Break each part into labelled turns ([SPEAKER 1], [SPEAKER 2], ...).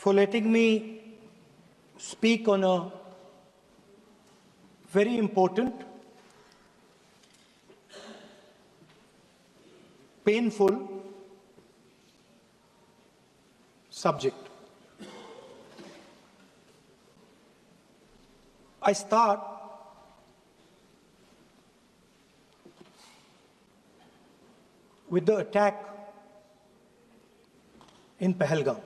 [SPEAKER 1] for letting me speak on a very important, painful subject. I start with the attack in Pahalgam.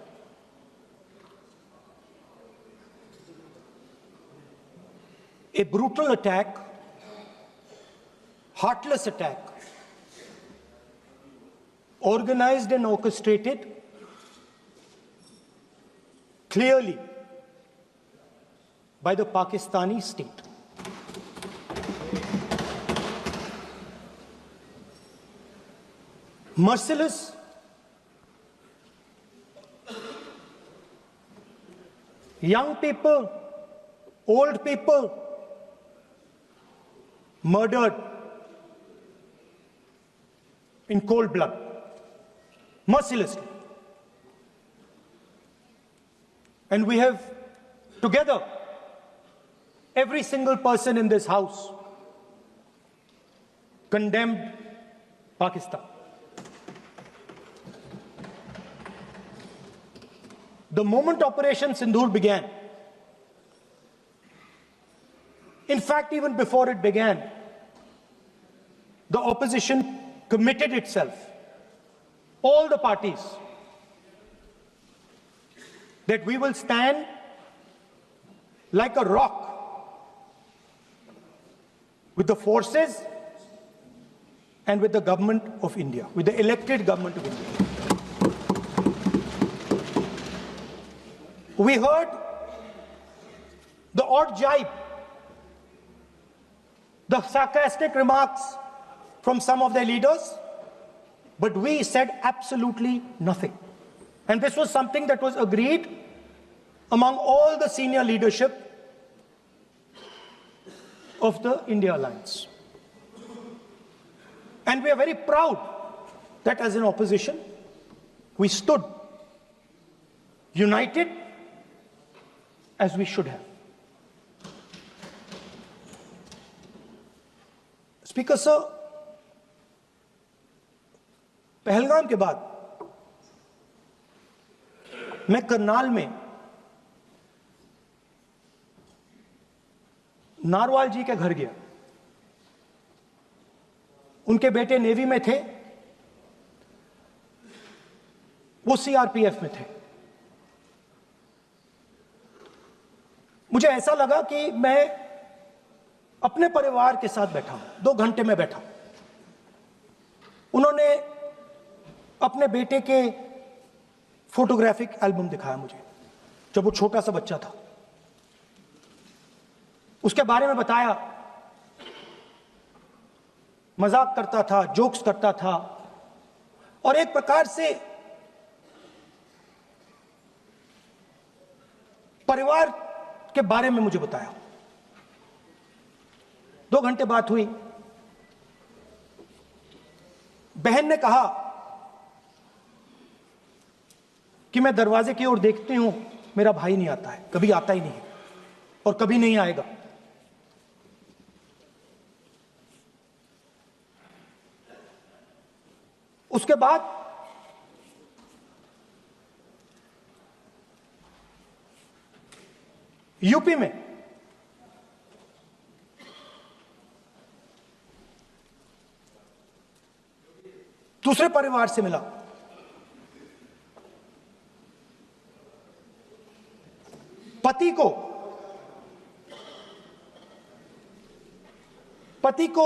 [SPEAKER 1] A brutal attack, heartless attack, organized and orchestrated clearly by the Pakistani state. Merciless, young people, old people, murdered in cold blood, mercilessly. And we have together, every single person in this house, condemned Pakistan. The moment Operation Sindoor began, in fact, even before it began, the opposition committed itself, all the parties, that we will stand like a rock with the forces and with the government of India, with the elected government of India. We heard the odd jibe, the sarcastic remarks from some of their leaders, but we said absolutely nothing. And this was something that was agreed among all the senior leadership of the India Alliance. And we are very proud that as an opposition, we stood united as we should have. Speaker sir, Pahalgam के बाद मैं करनाल में narwhal जी के घर गया। उनके बेटे navy में थे, वो सीआरपीएफ में थे। मुझे ऐसा लगा कि मैं अपने परिवार के साथ बैठा हूं। 2 घंटे में बैठा। उन्होंने अपने बेटे के फोटोग्राफिक एल्बम दिखाया मुझे, जब वो छोटा सा बच्चा था। उसके बारे में बताया, मजाक करता था, जोक्स करता था, और एक प्रकार से परिवार के बारे में मुझे बताया। 2 घंटे बात हुई। बहन ने कहा कि मैं दरवाजे की ओर देखती हूं, मेरा भाई नहीं आता है, कभी आता ही नहीं है और कभी नहीं आएगा। उसके बाद यूपी में दूसरे परिवार से मिला। पति को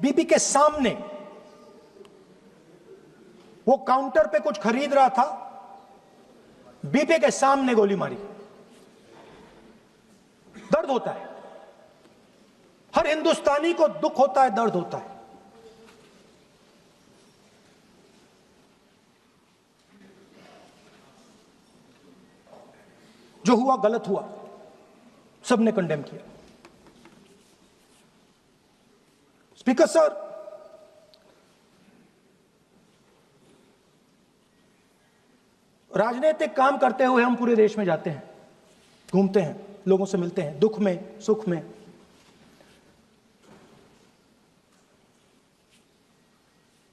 [SPEAKER 1] बीबी के सामने, वो काउंटर पे कुछ खरीद रहा था, बीबी के सामने गोली मारी। दर्द होता है, हर हिंदुस्तानी को दुख होता है, दर्द होता है। जो हुआ गलत हुआ, सबने कंडेम किया। स्पीकर सर, राजनीतिक काम करते हुए हम पूरे देश में जाते हैं, घूमते हैं, लोगों से मिलते हैं, दुख में, सुख में।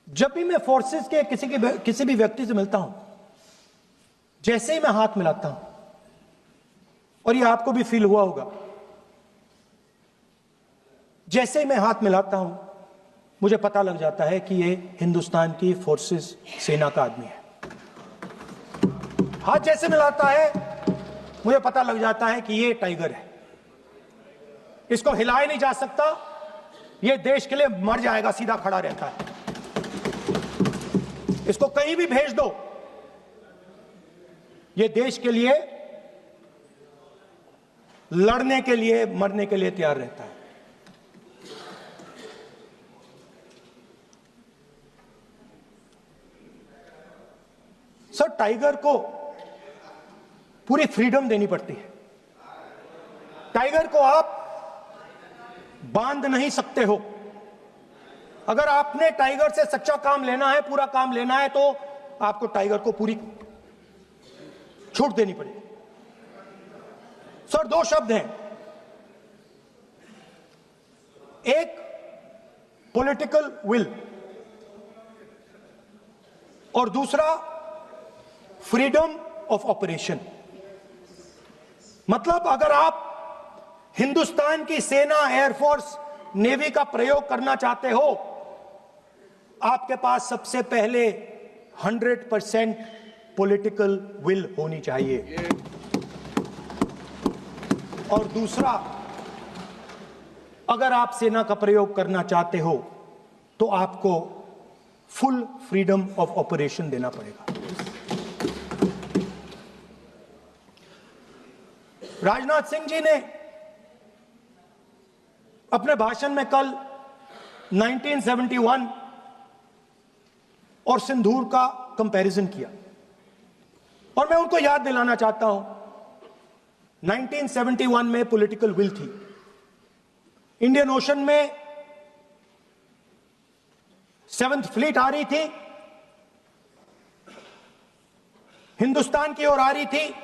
[SPEAKER 1] जब भी मैं फोर्सेस के किसी भी व्यक्ति से मिलता हूं, जैसे ही मैं हाथ मिलाता हूं, और ये आपको भी फील हुआ होगा, जैसे ही मैं हाथ मिलाता हूं मुझे पता लग जाता है कि ये हिंदुस्तान की फोर्सेस सेना का आदमी है। हाथ जैसे मिलाता है मुझे पता लग जाता है कि ये टाइगर है, इसको हिलाया नहीं जा सकता, ये देश के लिए मर जाएगा, सीधा खड़ा रहता है। इसको कहीं भी भेज दो, ये देश के लिए लड़ने के लिए, मरने के लिए तैयार रहता है। सर, टाइगर को पूरी फ्रीडम देनी पड़ती है। टाइगर को आप बांध नहीं सकते हो। अगर आपने टाइगर से सच्चा काम लेना है, पूरा काम लेना है, तो आपको टाइगर को पूरी छूट देनी पड़ेगी। सर, दो शब्द हैं, एक पॉलिटिकल विल और दूसरा फ्रीडम ऑफ ऑपरेशन। मतलब अगर आप हिंदुस्तान की सेना, एयरफोर्स, नेवी का प्रयोग करना चाहते हो, आपके पास सबसे पहले 100% पॉलिटिकल विल होनी चाहिए, और दूसरा, अगर आप सेना का प्रयोग करना चाहते हो तो आपको फुल फ्रीडम ऑफ ऑपरेशन देना पड़ेगा। राजनाथ सिंह जी ने अपने भाषण में कल 1971 और सिंदूर का कंपैरिजन किया, और मैं उनको याद दिलाना चाहता हूं, 1971 में पॉलिटिकल विल थी। इंडियन ओशन में 7th फ्लीट आ रही थी, हिंदुस्तान की ओर आ रही थी,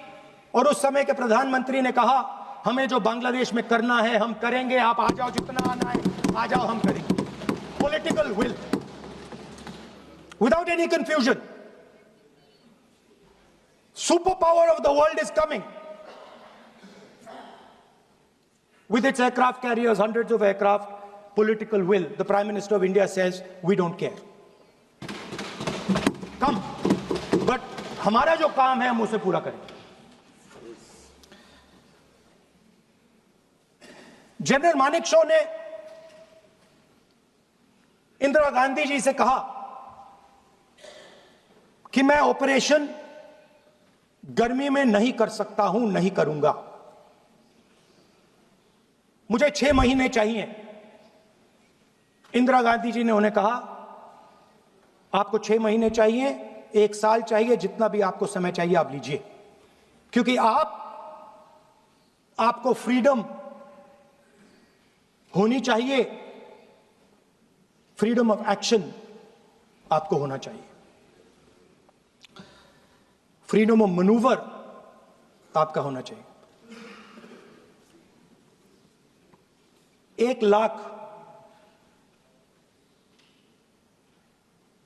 [SPEAKER 1] और उस समय के प्रधानमंत्री ने कहा, हमें जो बांग्लादेश में करना है हम करेंगे, आप आ जाओ, जितना आना है आ जाओ, हम करेंगे। Political will, without any confusion. Super power of the world is coming with its aircraft carriers, hundreds of aircraft, political will. The Prime Minister of India says, we don't care. Come. But हमारा जो काम है हम उसे पूरा करें। General Manekshaw ने इंदिरा गांधी जी से कहा कि मैं ऑपरेशन गर्मी में नहीं कर सकता हूं, नहीं करूंगा, मुझे 6 महीने चाहिए। इंदिरा गांधी जी ने उन्हें कहा, आपको 6 महीने चाहिए, 1 साल चाहिए, जितना भी आपको समय चाहिए आप लीजिए, क्योंकि आपको फ्रीडम होनी चाहिए, फ्रीडम ऑफ एक्शन आपको होना चाहिए, फ्रीडम ऑफ मैनूवर आपका होना चाहिए। 1 लाख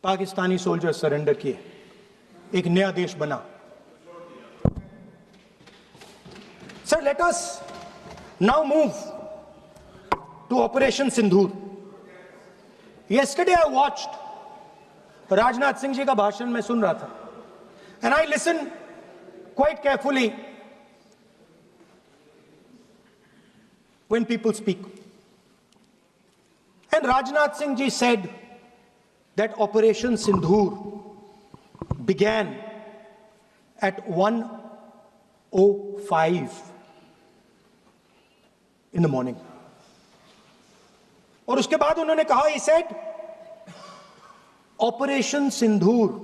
[SPEAKER 1] पाकिस्तानी सोल्जर सरेंडर किए, एक नया देश बना। Sir, let us now move to Operation Sindoor. Yesterday I watched Rajnath Singh ji का भाषण में सुन रहा था, and I listened quite carefully when people speak. And Rajnath Singh ji said that Operation Sindoor began at 1:05 in the morning. और उसके बाद उन्होंने कहा, he said, Operation Sindoor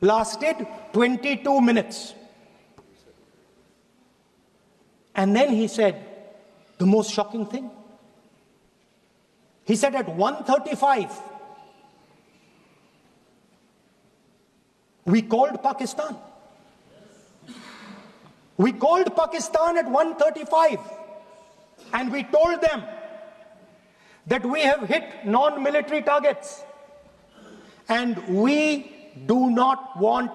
[SPEAKER 1] lasted 22 minutes. And then he said the most shocking thing. He said at 1:35, We called Pakistan. We called Pakistan at 1:35 and we told them that we have hit non-military targets and we do not want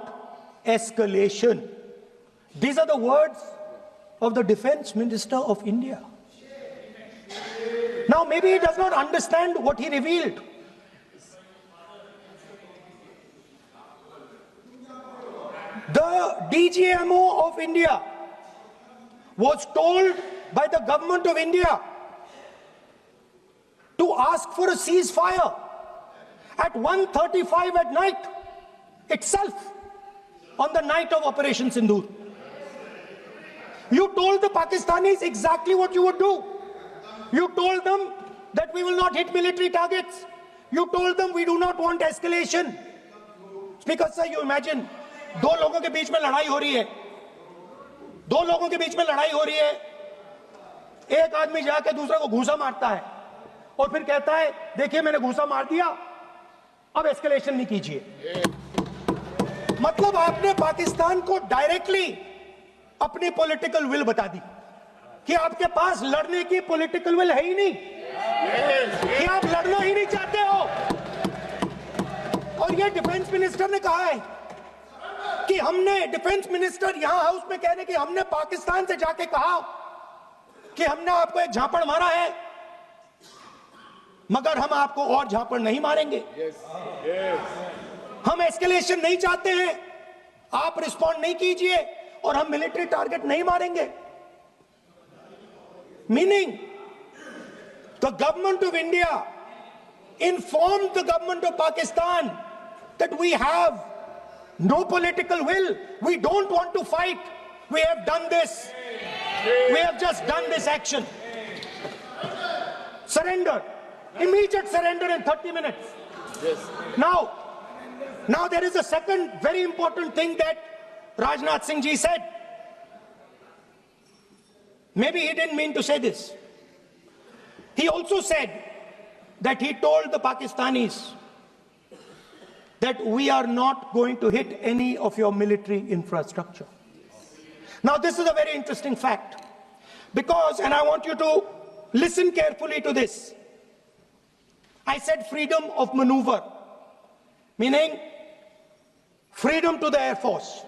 [SPEAKER 1] escalation. These are the words of the Defense Minister of India. Now, maybe he does not understand what he revealed. The DGMO of India was told by the government of India to ask for a ceasefire at 1:35 at night itself, on the night of Operation Sindoor. You told the Pakistanis exactly what you would do. You told them that we will not hit military targets. You told them we do not want escalation. Speaker sir, you imagine, दो लोगों के बीच में लड़ाई हो रही है, दो लोगों के बीच में लड़ाई हो रही है, एक आदमी जाके दूसरे को घूंसा मारता है और फिर कहता है देखिए मैंने घूंसा मार दिया, अब एस्केलेशन नहीं कीजिए। मतलब आपने पाकिस्तान को डायरेक्टली अपनी पॉलिटिकल विल बता दी कि आपके पास लड़ने की पॉलिटिकल विल है ही नहीं, कि आप लड़ना ही नहीं चाहते हो। और ये डिफेंस मिनिस्टर ने कहा है कि हमने, डिफेंस मिनिस्टर यहां हाउस में कह रहे कि हमने पाकिस्तान से जाके कहा कि हमने आपको एक झापड़ मारा है मगर हम आपको और झापड़ नहीं मारेंगे। हम एस्केलेशन नहीं चाहते हैं, आप रिस्पॉन्ड नहीं कीजिए और हम मिलिट्री टारगेट नहीं मारेंगे। Meaning the government of India informed the government of Pakistan that we have no political will, we don't want to fight, we have done this, we have just done this action. Surrender, immediate surrender in 30 minutes. Yes. Now there is a second very important thing that Rajnath Singh ji said. Maybe he didn't mean to say this. He also said that he told the Pakistanis that we are not going to hit any of your military infrastructure. Now this is a very interesting fact because, and I want you to listen carefully to this, I said freedom of maneuver, meaning freedom to the Air Force.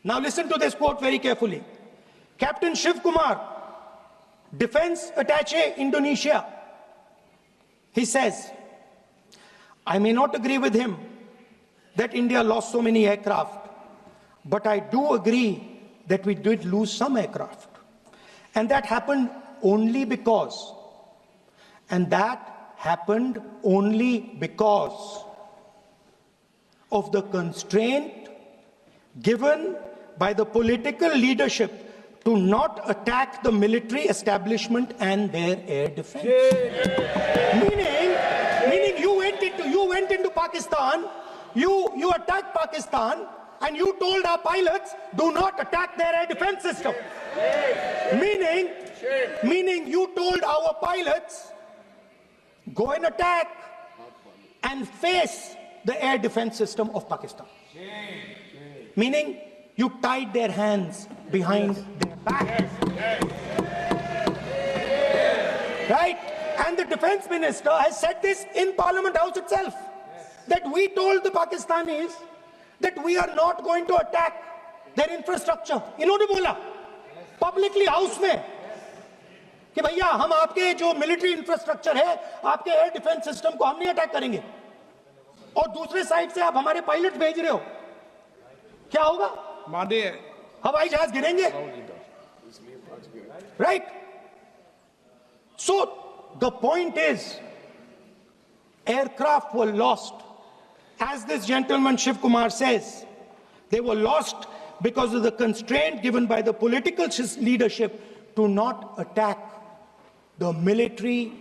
[SPEAKER 1] Now listen to this quote very carefully. Captain Shiv Kumar, Defense Attaché, Indonesia, he says, I may not agree with him that India lost so many aircraft, but I do agree that we did lose some aircraft. And that happened only because, of the constraint given by the political leadership to not attack the military establishment and their air defense. Meaning you went into Pakistan, you attacked Pakistan, and you told our pilots, do not attack their air defense system. Meaning you told our pilots, go and attack and face the air defense system of Pakistan. Meaning you tied their hands behind their back. Right? And the defense minister has said this in Parliament House itself, that we told the Pakistanis that we are not going to attack their infrastructure. इन्होंने बोला publicly house में कि भैया हम आपके जो military infrastructure है, आपके air defense system को हम नहीं attack करेंगे, और दूसरे साइड से आप हमारे पायलट भेज रहे हो, क्या होगा? हवाई जहाज गिरेंगे, right? So the point is, aircraft were lost, as this gentleman Shiv Kumar says, they were lost because of the constraint given by the political leadership to not attack the military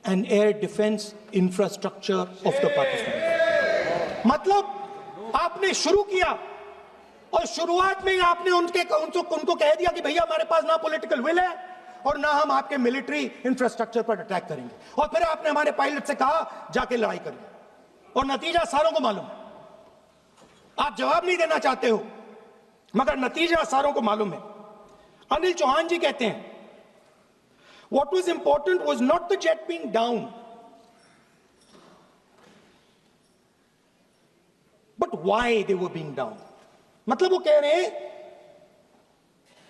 [SPEAKER 1] and air defense infrastructure of the Pakistan. मतलब आपने शुरू किया और शुरुआत में ही आपने उनको कह दिया कि भैया हमारे पास ना पॉलिटिकल विल है और ना हम आपके मिलिट्री इंफ्रास्ट्रक्चर पर अटैक करेंगे, और फिर आपने हमारे पायलट से कहा जाके लड़ाई करिए, और नतीजा सारों को मालूम है। आप जवाब नहीं देना चाहते हो, मगर नतीजा सारों को मालूम है। अनिल चौहान जी कहते हैं, what was important was not the jet being down, but why they were being down. मतलब वो कह रहे हैं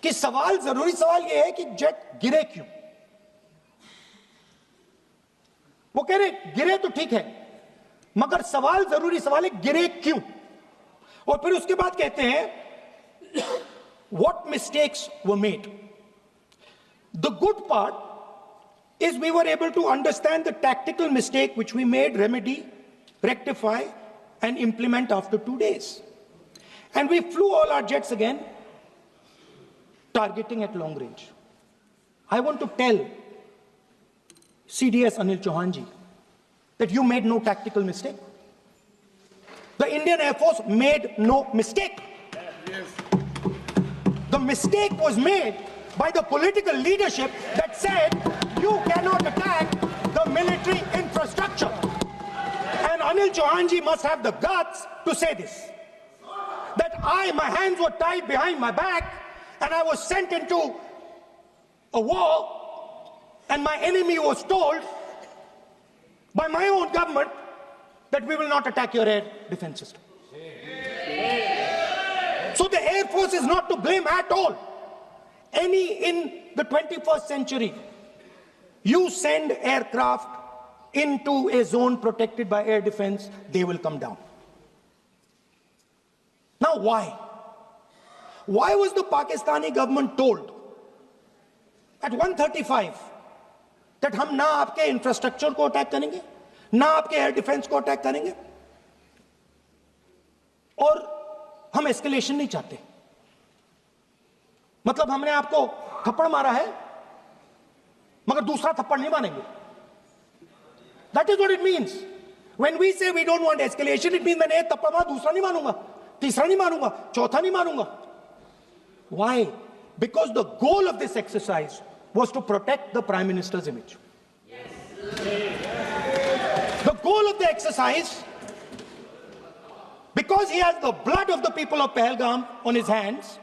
[SPEAKER 1] कि सवाल, जरूरी सवाल ये है कि जेट गिरे क्यों। वो कह रहे गिरे तो ठीक है, मगर सवाल, जरूरी सवाल है गिरे क्यों। और फिर उसके बाद कहते हैं what mistakes were made. The good part is we were able to understand the tactical mistake which we made, remedy, rectify and implement after 2 days. And we flew all our jets again, targeting at long range. I want to tell CDS Anil Chauhan ji that you made no tactical mistake. The Indian Air Force made no mistake. The mistake was made by the political leadership that said you cannot attack the military infrastructure. And Anil Chauhan ji must have the guts to say this. That my hands were tied behind my back and I was sent into a war and my enemy was told by my own government that we will not attack your air defense system. So the Air Force is not to blame at all. In the 21st century, you send aircraft into a zone protected by air defense, they will come down. Now why? Why was the Pakistani government told at 1:35 that हम ना आपके infrastructure को attack करेंगे, ना आपके air defence को attack करेंगे, और हम एस्केलेशन नहीं चाहते? मतलब हमने आपको थप्पड़ मारा है मगर दूसरा थप्पड़ नहीं मारेंगे. That is what it means. When we say we don't want escalation, it means मैंने एक थप्पड़ मारा, दूसरा नहीं मारूंगा, तीसरा नहीं मारूंगा, चौथा नहीं मारूंगा. Why? Because the goal of this exercise was to protect the Prime Minister's image. The goal of the exercise, because he has the blood of the people of Pahalgam on his hands,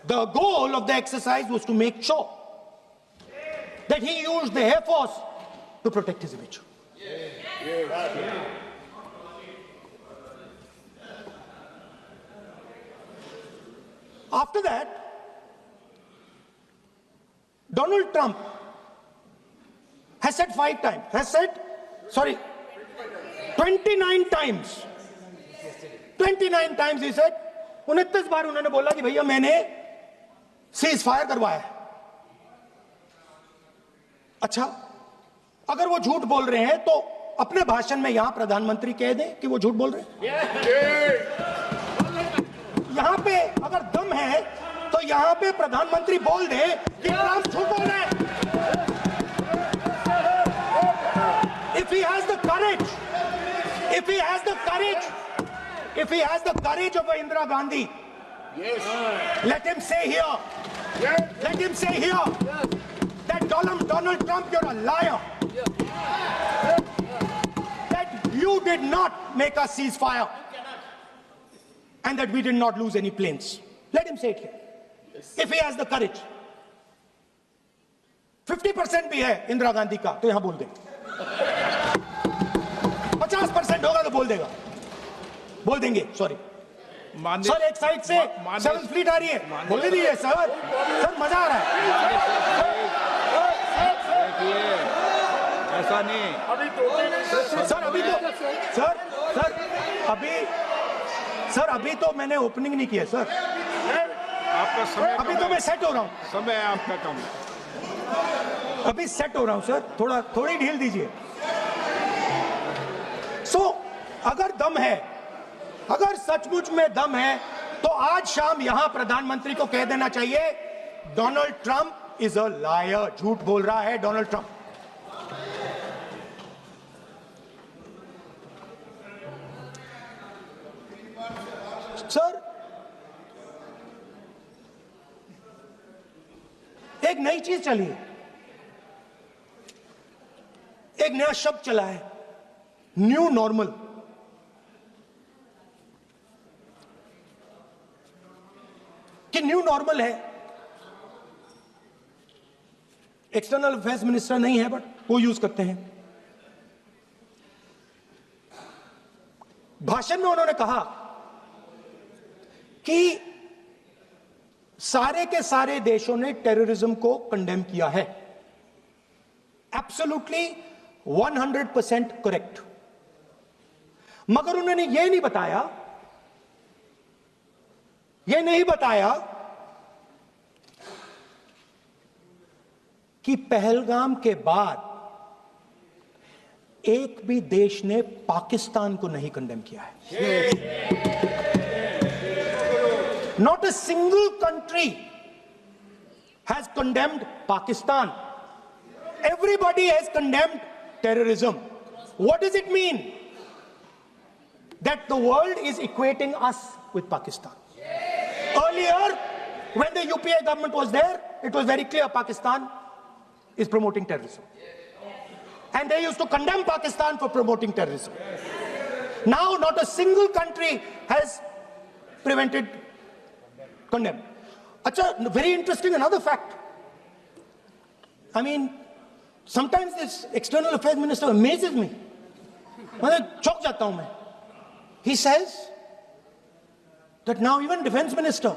[SPEAKER 1] the goal of the exercise was to make sure that he used the Air Force to protect his image. After that, Donald Trump has said 29 times. 29 times he said, 29 बार उन्होंने बोला कि भैया मैंने cease fire करवाया है. अच्छा, अगर वो झूठ बोल रहे हैं तो अपने भाषण में यहां प्रधानमंत्री कह दें कि वो झूठ बोल रहे हैं. यहां पे अगर दम है तो यहां पे प्रधानमंत्री बोल दे कि ट्रंप झूठ बोल रहे हैं. If he has the courage, if he has the courage of Indira Gandhi, let him say here, that Donald Trump, you're a liar. That you did not make us ceasefire and that we did not lose any planes. Let him say it here. If he has the courage. 50% भी है इंदिरा गांधी का तो यहां बोल दे. 50% होगा तो बोल देंगे. सॉरी सर, एक साइड से 7th फ्लीट आ रही है, बोल दीजिए सर. मजा आ रहा है.
[SPEAKER 2] ऐसा नहीं
[SPEAKER 1] अभी तो मैंने ओपनिंग नहीं किया सर.
[SPEAKER 2] आपका समय
[SPEAKER 1] अभी तो मैं सेट हो रहा हूं.
[SPEAKER 2] समय आपका कम.
[SPEAKER 1] अभी सेट हो रहा हूं सर, थोड़ी ढील दीजिए. अगर दम है, अगर सचमुच में दम है तो आज शाम यहां प्रधानमंत्री को कह देना चाहिए Donald Trump is a liar. झूठ बोल रहा है डोनाल्ड ट्रंप. सर, एक नई चीज चली है, एक नया शब्द चला है, न्यू नॉर्मल. कि न्यू नॉर्मल है। एक्सटर्नल अफेयर्स मिनिस्टर नहीं है, बट वो यूज करते हैं। भाषण में उन्होंने कहा कि सारे के सारे देशों ने टेररिज्म को कंडेम किया है। Absolutely 100% correct. मगर उन्होंने यह नहीं बताया कि पहलगाम के बाद एक भी देश ने पाकिस्तान को नहीं कंडेम किया है। Not a single country has condemned Pakistan. Everybody has condemned terrorism. What does it mean? That the world is equating us with Pakistan. Earlier, when the UPA government was there, it was very clear Pakistan is promoting terrorism. And they used to condemn Pakistan for promoting terrorism. Now, not a single country has condemned. Acha, very interesting, another fact. I mean, sometimes this external affairs minister amazes me. Chok jata hu main. He says that now even defense minister,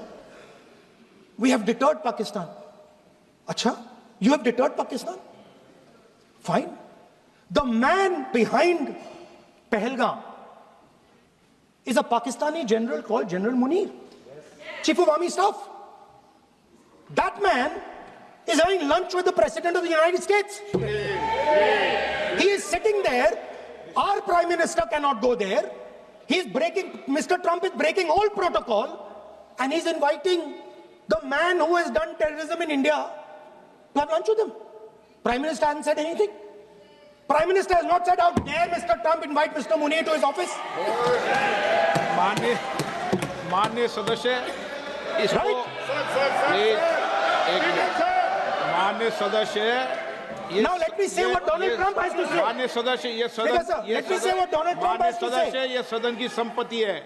[SPEAKER 1] we have deterred Pakistan. Acha, you have deterred Pakistan? Fine. The man behind Pahalgam is a Pakistani general called General Munir, Chief of Army Staff. That man is having lunch with the President of the United States. He is sitting there. Our Prime Minister cannot go there. Mr. Trump is breaking all protocol, and he's inviting the man who has done terrorism in India to have lunch with him. Prime Minister hasn't said anything. Prime Minister has not said, how dare Mr. Trump invite Mr. Munir to his office?
[SPEAKER 2] माननीय सदस्य इसको
[SPEAKER 1] Right?
[SPEAKER 2] माननीय सदस्य
[SPEAKER 1] Now let me say what Donald Trump has to say.
[SPEAKER 2] माननीय सदस्य ये
[SPEAKER 1] Speaker, sir, let me say what Donald Trump
[SPEAKER 2] माननीय
[SPEAKER 1] has to say.
[SPEAKER 2] सदस्य ये सदन की संपत्ति है,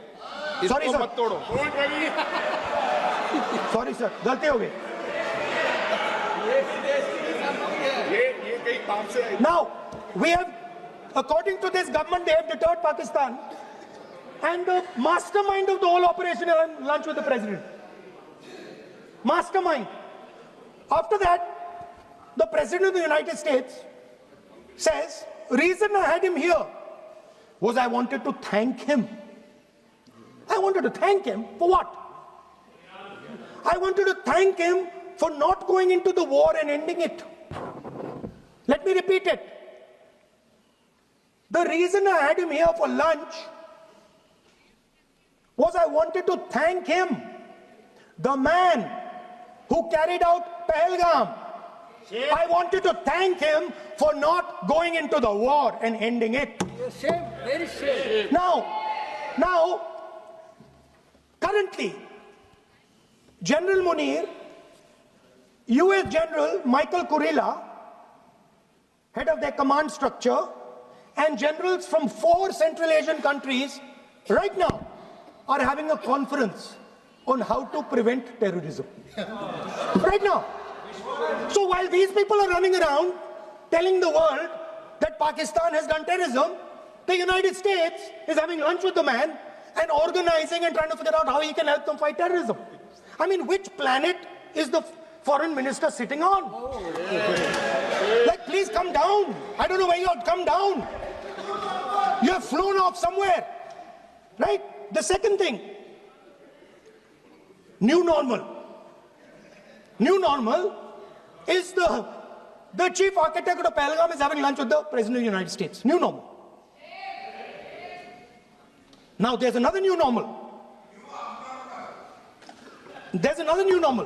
[SPEAKER 1] Sorry,
[SPEAKER 2] इसको
[SPEAKER 1] sir.
[SPEAKER 2] मत तोड़ो।
[SPEAKER 1] Sorry, sir. गलती हो गई. Now, we have, according to this government, they have deterred Pakistan. And the mastermind of the whole operation had lunch with the president. Mastermind. After that, the President of the United States says, reason I had him here was I wanted to thank him. I wanted to thank him for what? I wanted to thank him for not going into the war and ending it. Let me repeat it. The reason I had him here for lunch was I wanted to thank him, the man who carried out Pahalgam. I wanted to thank him for not going into the war and ending it.
[SPEAKER 3] Shame, very shame.
[SPEAKER 1] Now, currently, General Munir, US General Michael Kurilla, head of their command structure, and generals from 4 Central Asian countries right now are having a conference on how to prevent terrorism. Right now. So while these people are running around telling the world that Pakistan has done terrorism, the United States is having lunch with the man and organizing and trying to figure out how he can help them fight terrorism. I mean, which planet is the foreign minister sitting on? Like, please come down. I don't know where you are. Come down. You have flown off somewhere. Right? The second thing, new normal. New normal is the chief architect of Pahalgam is having lunch with the President of the United States. New normal. Now there's another new normal. There's another new normal.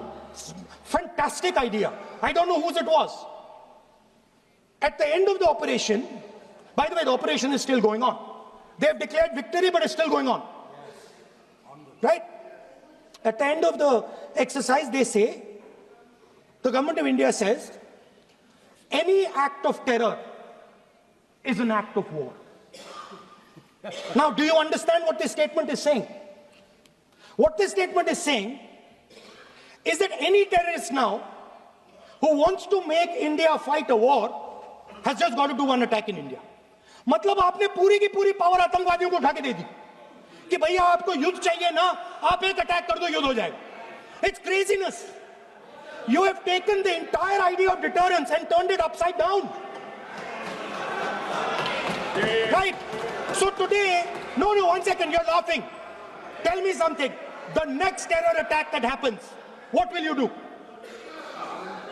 [SPEAKER 1] Fantastic idea. I don't know whose it was. At the end of the operation, by the way, the operation is still going on. They have declared victory, but it's still going on. Right? At the end of the exercise, they say, the government of India says, any act of terror is an act of war. Now, do you understand what this statement is saying? What this statement is saying is that any terrorist now who wants to make India fight a war has just got to do one attack in India. मतलब आपने पूरी की पूरी power आतंकवादियों को उठा के दे दी कि भैया आपको युद्ध चाहिए ना, आप एक अटैक कर दो, युद्ध हो जाएगा. It's craziness. You have taken the entire idea of deterrence and turned it upside down. Right? So today, no, one second, you're laughing. Tell me something. The next terror attack that happens, what will you do?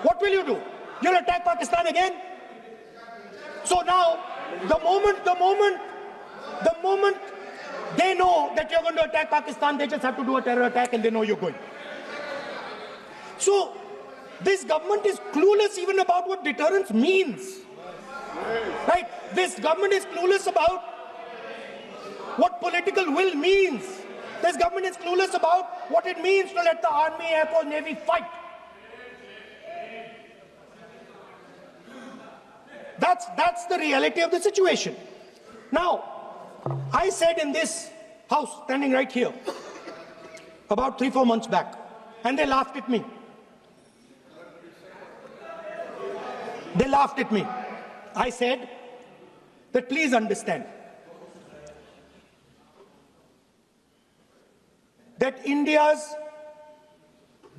[SPEAKER 1] What will you do? You'll attack Pakistan again? So now, the moment they know that you're going to attack Pakistan, they just have to do a terror attack and they know you're going. So, this government is clueless even about what deterrence means. Right? This government is clueless about what political will means. This government is clueless about what it means to let the Army, Air Force, Navy fight. That's the reality of the situation. Now, I said in this house, standing right here, about 3-4 months back, and they laughed at me. They laughed at me. I said that please understand that India's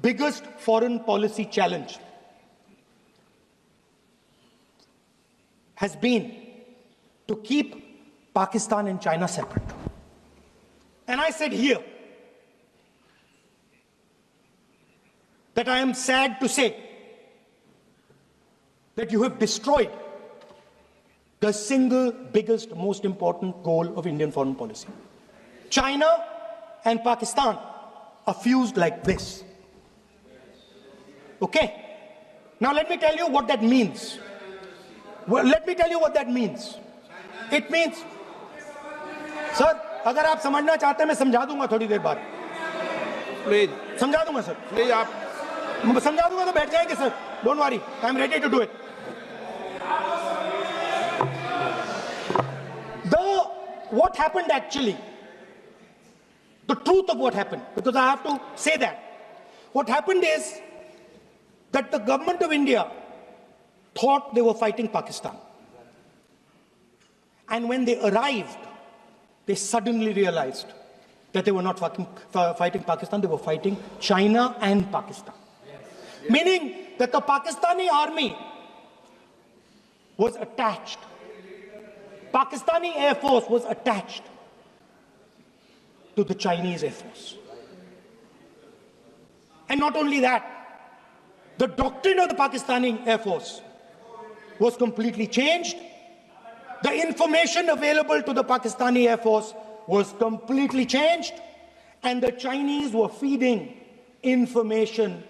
[SPEAKER 1] biggest foreign policy challenge has been to keep Pakistan and China separate. And I said here that I am sad to say that you have destroyed the single biggest, most important goal of Indian foreign policy. China and Pakistan are fused like this. Okay? Now let me tell you what that means. Well, let me tell you what that means. It means, sir, अगर आप समझना चाहते हैं मैं समझा दूंगा थोड़ी देर बाद.
[SPEAKER 2] प्लीज
[SPEAKER 1] समझा दूंगा सर.
[SPEAKER 2] प्लीज आप
[SPEAKER 1] समझा दूंगा तो बैठ जाएंगे sir. Don't worry, I am ready to do it. What happened actually, the truth of what happened, because I have to say that. What happened is that the government of India thought they were fighting Pakistan. And when they arrived, they suddenly realized that they were not fighting Pakistan, they were fighting China and Pakistan. Yes. Meaning that the Pakistani army was attached. Pakistani Air Force was attached to the Chinese Air Force. And not only that, the doctrine of the Pakistani Air Force was completely changed. The information available to the Pakistani Air Force was completely changed. And the Chinese were feeding information,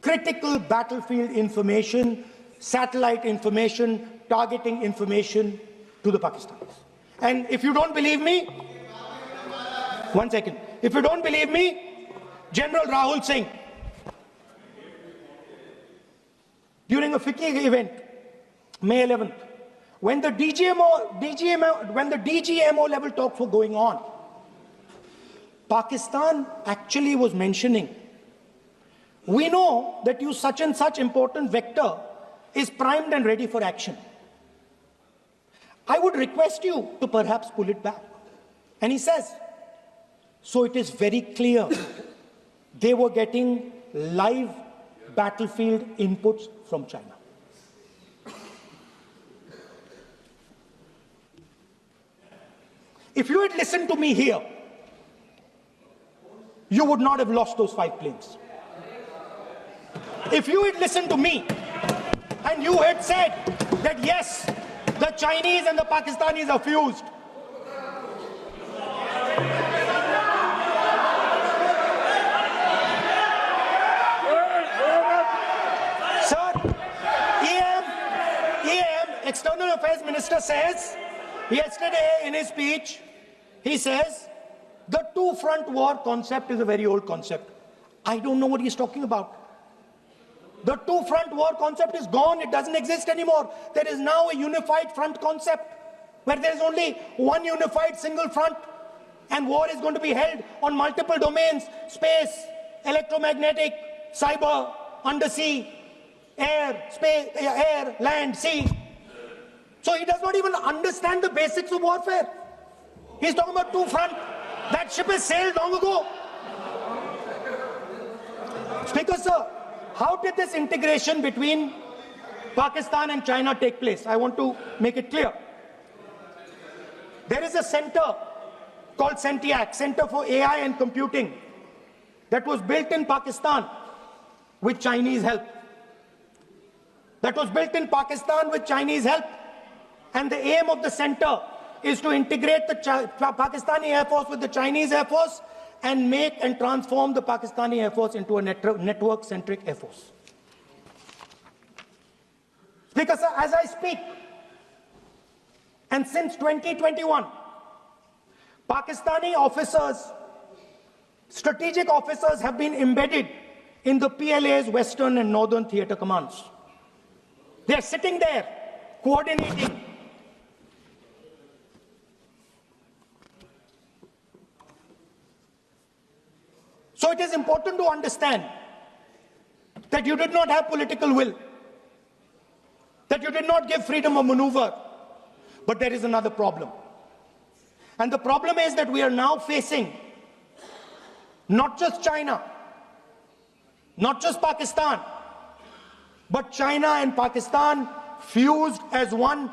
[SPEAKER 1] critical battlefield information, satellite information, targeting information to the Pakistanis. And if you don't believe me, one second. If you don't believe me, General Rahul Singh, during a FICCI event, May 11th, when the DGMO level talks were going on, Pakistan actually was mentioning, we know that you such and such important vector is primed and ready for action. I would request you to perhaps pull it back. And he says, so it is very clear they were getting live battlefield inputs from China. If you had listened to me here, you would not have lost those 5 planes. If you had listened to me and you had said that yes, the Chinese and the Pakistanis are fused, sir, EM, External Affairs Minister says yesterday in his speech, he says the two-front war concept is a very old concept. I don't know what he's talking about. The two-front war concept is gone. It doesn't exist anymore. There is now a unified front concept where there is only one unified single front, and war is going to be held on multiple domains: space, electromagnetic, cyber, undersea, air, space, air, land, sea. So he does not even understand the basics of warfare. He's talking about two front. That ship has sailed long ago. Speaker, sir, how did this integration between Pakistan and China take place? I want to make it clear. There is a center called CENTIAC, Center for AI and Computing, that was built in Pakistan with Chinese help. And the aim of the center is to integrate the Pakistani Air Force with the Chinese Air Force and make and transform the Pakistani Air Force into a network-centric Air Force. Speaker, sir, as I speak, and since 2021, Pakistani officers, strategic officers have been embedded in the PLA's Western and Northern Theatre Commands. They are sitting there, coordinating. So it is important to understand that you did not have political will, that you did not give freedom of maneuver. But there is another problem. And the problem is that we are now facing not just China, not just Pakistan, but China and Pakistan fused as one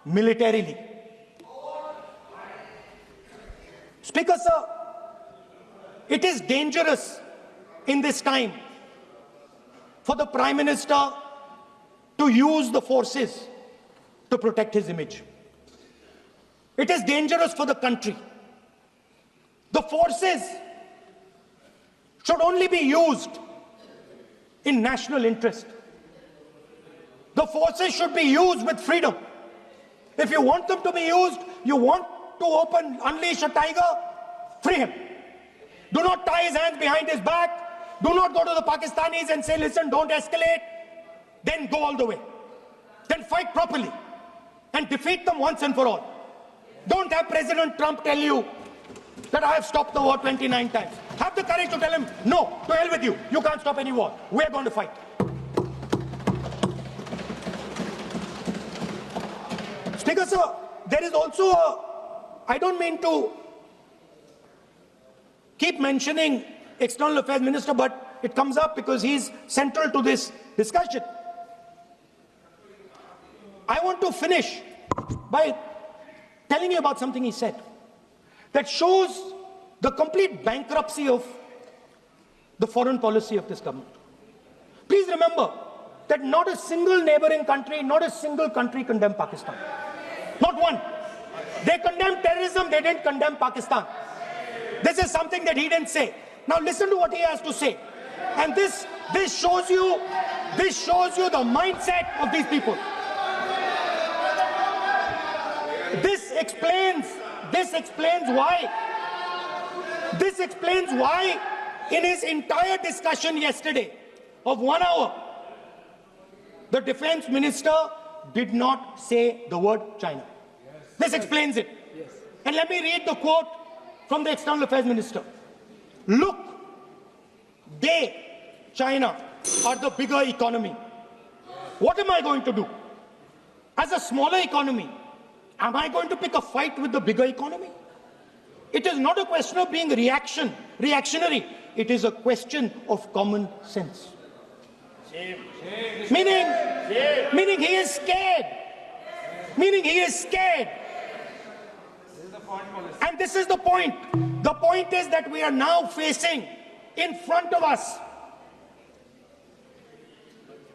[SPEAKER 1] militarily. Speaker, sir, it is dangerous in this time for the Prime Minister to use the forces to protect his image. It is dangerous for the country. The forces should only be used in national interest. The forces should be used with freedom. If you want them to be used, you want to unleash a tiger, free him. Do not tie his hands behind his back. Do not go to the Pakistanis and say, listen, don't escalate. Then go all the way. Then fight properly and defeat them once and for all. Don't have President Trump tell you that I have stopped the war 29 times. Have the courage to tell him, no, to hell with you. You can't stop any war. We're going to fight. Speaker, sir, there is also I don't mean to keep mentioning External Affairs Minister, but it comes up because he's central to this discussion. I want to finish by telling you about something he said that shows the complete bankruptcy of the foreign policy of this government. Please remember that not a single neighboring country, not a single country condemned Pakistan. Not one. They condemned terrorism, they didn't condemn Pakistan. This is something that he didn't say. Now listen to what he has to say. And this shows you the mindset of these people. This explains why in his entire discussion yesterday of 1 hour, the defense minister did not say the word China. This explains it. And let me read the quote from the External Affairs Minister. Look, China, are the bigger economy. What am I going to do? As a smaller economy, am I going to pick a fight with the bigger economy? It is not a question of being reactionary. It is a question of common sense. Meaning he is scared. And this is the point. The point is that we are now facing in front of us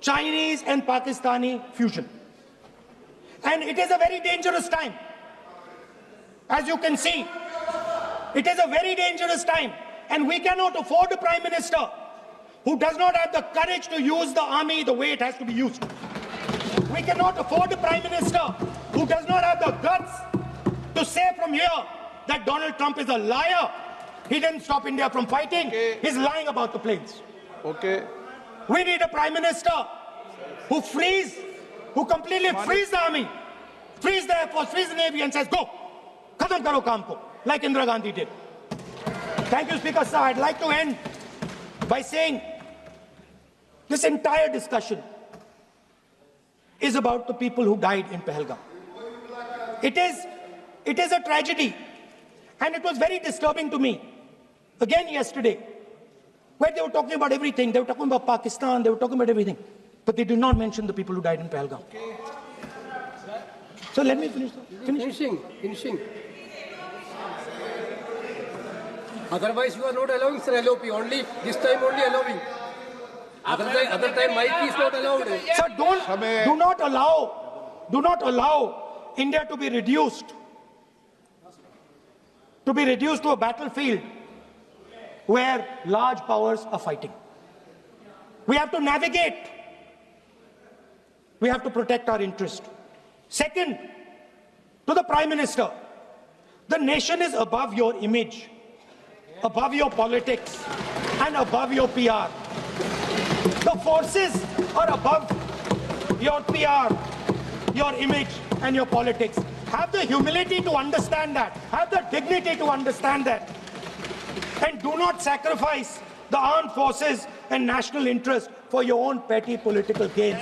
[SPEAKER 1] Chinese and Pakistani fusion. And it is a very dangerous time. As you can see, it is a very dangerous time. And we cannot afford a Prime Minister who does not have the courage to use the army the way it has to be used. We cannot afford a Prime Minister who does not have the guts to say from here that Donald Trump is a liar. He didn't stop India from fighting.
[SPEAKER 2] Okay.
[SPEAKER 1] He's lying about the planes.
[SPEAKER 2] Okay.
[SPEAKER 1] We need a Prime Minister who completely frees the army, frees the Air Force, frees the Navy and says, go, khatam karo kaam ko, like Indira Gandhi did. Thank you, Speaker, sir. I'd like to end by saying This entire discussion is about the people who died in Pahalgam. It is a tragedy. And it was very disturbing to me, again yesterday, where they were talking about everything. They were talking about Pakistan, they were talking about everything. But they did not mention the people who died in Pahalgam. So let me finish.
[SPEAKER 3] Finishing. Otherwise, you are not allowing, sir, LOP. Only this time, only allowing. Other time, mic is not allowed.
[SPEAKER 1] Sir, do not allow India to be reduced to a battlefield where large powers are fighting. We have to navigate. We have to protect our interest. Second, to the Prime Minister, the nation is above your image, above your politics, and above your PR. The forces are above your PR, your image, and your politics. Have the humility to understand that. Have the dignity to understand that. And do not sacrifice the armed forces and national interest for your own petty political gain.